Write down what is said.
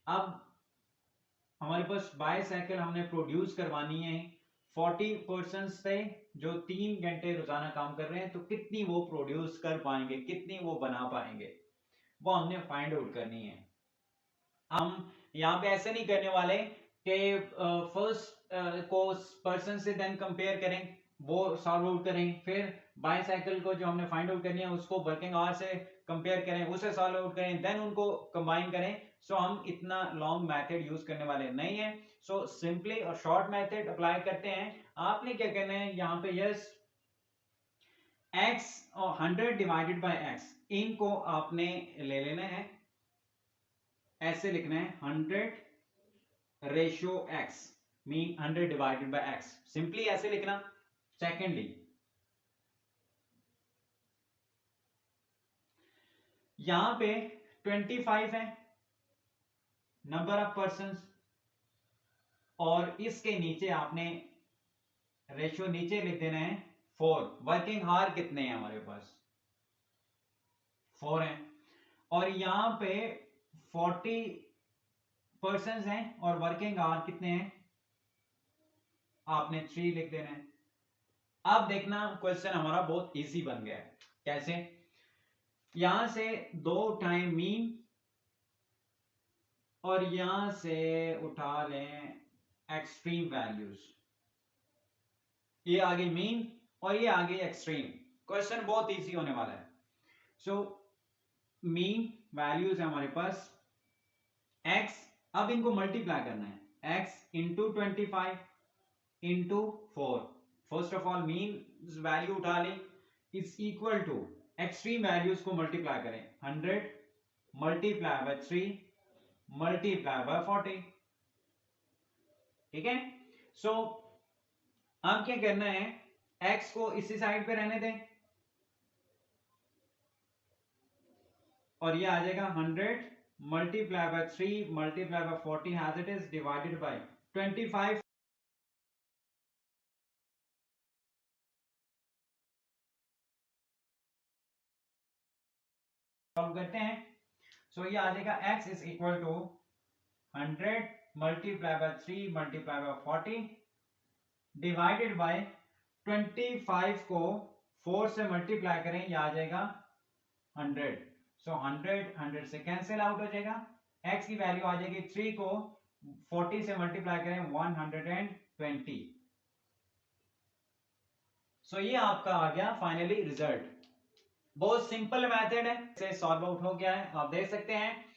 अब हमारे पास बाईसाइकिल हमने प्रोड्यूस करवानी है 40% से जो 3 घंटे रोजाना काम कर रहे हैं, तो कितनी वो प्रोड्यूस कर पाएंगे, कितनी वो बना पाएंगे, वो हमने फाइंड आउट करनी है। हम यहाँ पे ऐसे नहीं करने वाले कि फर्स्ट को पर्सन से देन कंपेयर करें, वो सॉल्व आउट करें, फिर बाईसाइकिल को जो हमने फाइंड आउट करनी है उसको वर्किंग आवर से कंपेयर करें, उसे सॉल्व आउट करें, देन उनको कंबाइन करें। सो हम इतना लॉन्ग मेथड यूज करने वाले नहीं है। सो सिंपली और शॉर्ट मेथड अप्लाई करते हैं। आपने क्या करना है, यहाँ पे यस x और 100 डिवाइडेड बाय x, इनको आपने ले लेना है, ऐसे लिखना है 100 ratio x mean 100 divided by x, simply ऐसे लिखना। सेकेंडली यहां पे 25 है नंबर ऑफ पर्संस, और इसके नीचे आपने रेशियो नीचे लिख देना है 4। वर्किंग हार कितने हैं हमारे पास, 4 हैं, और यहां पे 40 पर्संस हैं और वर्किंग आवर कितने हैं, आपने 3 लिख देना है। अब देखना क्वेश्चन हमारा बहुत इजी बन गया है। कैसे, यहां से 2 टाइम मीन और यहां से उठा लें एक्सट्रीम वैल्यूज, ये आगे मीन और ये आगे एक्सट्रीम। क्वेश्चन बहुत इजी होने वाला है। सो मीन वैल्यूज है हमारे पास x, अब इनको मल्टीप्लाई करना है, x into 25 into 4। First of all mean value उठा ली, is equal to extreme values को मल्टीप्लाई करें, 100 मल्टीप्लाई बाय 3 मल्टीप्लाई बाय 40। ठीक है, सो अब क्या करना है, x को इसी साइड पे रहने दें, और ये आ जाएगा 100 multiply by 3 multiply by 40 as it is divided by 25। Solve करते हैं। सो ये आ जाएगा x is equal to 100 multiply by 3 multiply by 40 divided by 25 को 4 से मल्टीप्लाई करें, ये आ जाएगा 100। सो 100 से कैंसिल आउट हो जाएगा, x की वैल्यू आ जाएगी 3 को 40 से मल्टीप्लाई करें 120। सो ये आपका आ गया फाइनली रिजल्ट। बहुत सिंपल मेथड है, इसे सॉल्व आउट हो गया है, आप देख सकते हैं।